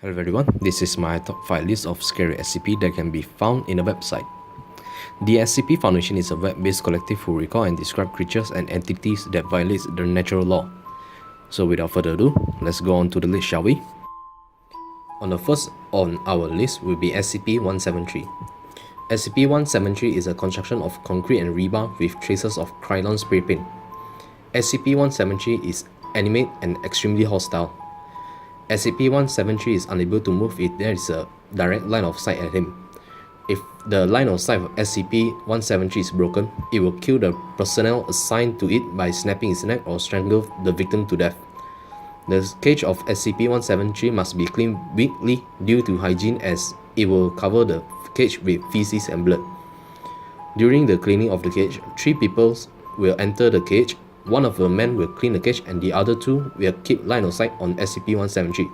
Hello everyone, this is my top 5 list of scary SCP that can be found in a website. The SCP Foundation is a web-based collective who record and describe creatures and entities that violate the natural law. So without further ado, let's go on to the list, shall we? On the first on our list will be SCP-173. SCP-173 is a construction of concrete and rebar with traces of Krylon spray paint. SCP-173 is animate and extremely hostile. SCP-173 is unable to move if there is a direct line of sight at him. If the line of sight of SCP-173 is broken, it will kill the personnel assigned to it by snapping its neck or strangle the victim to death. The cage of SCP-173 must be cleaned weekly due to hygiene, as it will cover the cage with feces and blood. During the cleaning of the cage, 3 people will enter the cage. One of the men will clean the cage and the other 2 will keep line of sight on SCP-173.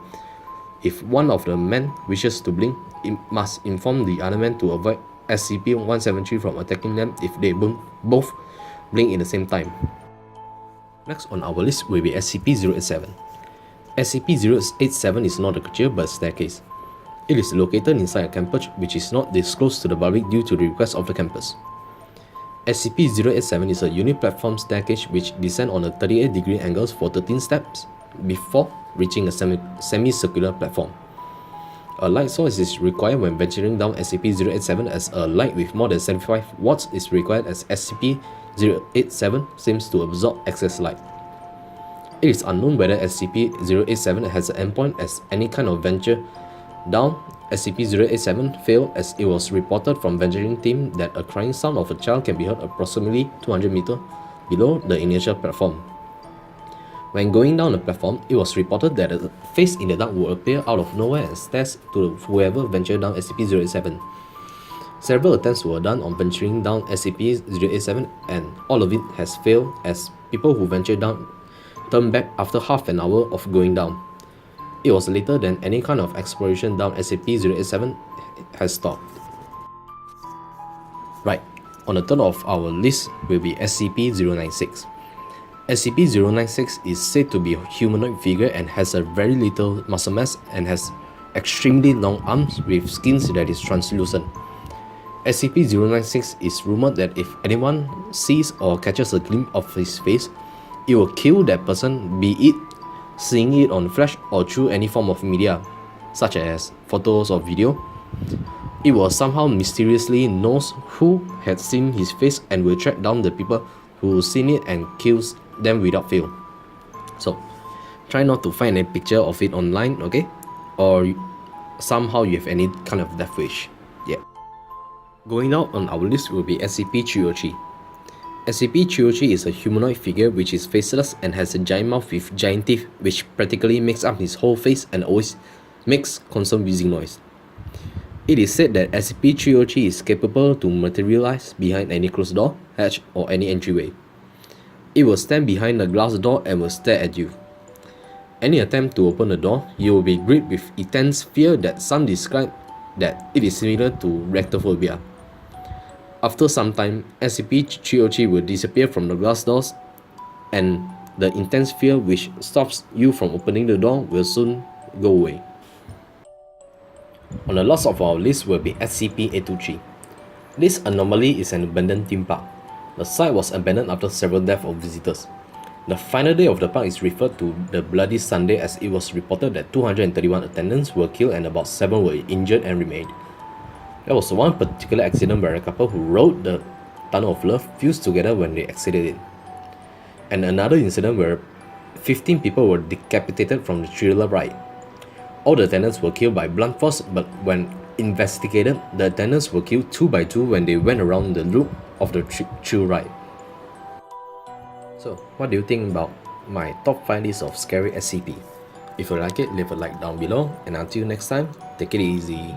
If one of the men wishes to blink, it must inform the other man to avoid SCP-173 from attacking them if they both blink in the same time. Next on our list will be SCP-087. SCP-087 is not a creature but a staircase. It is located inside a campus which is not disclosed to the public due to the request of the campus. SCP-087 is a uni-platform staircase which descends on a 38-degree angle for 13 steps before reaching a semicircular platform. A light source is required when venturing down SCP-087, as a light with more than 75 watts is required, as SCP-087 seems to absorb excess light. It is unknown whether SCP-087 has an endpoint, as any kind of venture down SCP-087 failed, as it was reported from venturing team that a crying sound of a child can be heard approximately 200 meters below the initial platform. When going down the platform, it was reported that a face in the dark would appear out of nowhere and stares to whoever ventured down SCP-087. Several attempts were done on venturing down SCP-087 and all of it has failed, as people who ventured down turned back after half an hour of going down. It was later than any kind of exploration down SCP-087 has stopped. Right, on the third of our list will be SCP-096. SCP-096 is said to be a humanoid figure and has a very little muscle mass and has extremely long arms with skin that is translucent. SCP-096 is rumored that if anyone sees or catches a glimpse of his face, it will kill that person, be it seeing it on flash or through any form of media, such as photos or video. It will somehow mysteriously knows who had seen his face and will track down the people who seen it and kills them without fail. So try not to find a picture of it online, okay? Or somehow you have any kind of death wish. Yeah. Going out on our list will be SCP-303. SCP-303 is a humanoid figure which is faceless and has a giant mouth with giant teeth which practically makes up his whole face and always makes constant whizzing noise. It is said that SCP-303 is capable to materialize behind any closed door, hatch, or any entryway. It will stand behind the glass door and will stare at you. Any attempt to open the door, you will be gripped with intense fear that some describe that it is similar to rectophobia. After some time, SCP-303 will disappear from the glass doors, and the intense fear which stops you from opening the door will soon go away. On the last of our list will be SCP-823. This anomaly is an abandoned theme park. The site was abandoned after several deaths of visitors. The final day of the park is referred to the Bloody Sunday, as it was reported that 231 attendants were killed and about 7 were injured and remained. There was one particular accident where a couple who rode the Tunnel of Love fused together when they exited it. And another incident where 15 people were decapitated from the thriller ride. All the attendants were killed by blunt force, but when investigated, the attendants were killed 2 by 2 when they went around the loop of the thrill ride. So, what do you think about my top 5 list of scary SCP? If you like it, leave a like down below, and until next time, take it easy.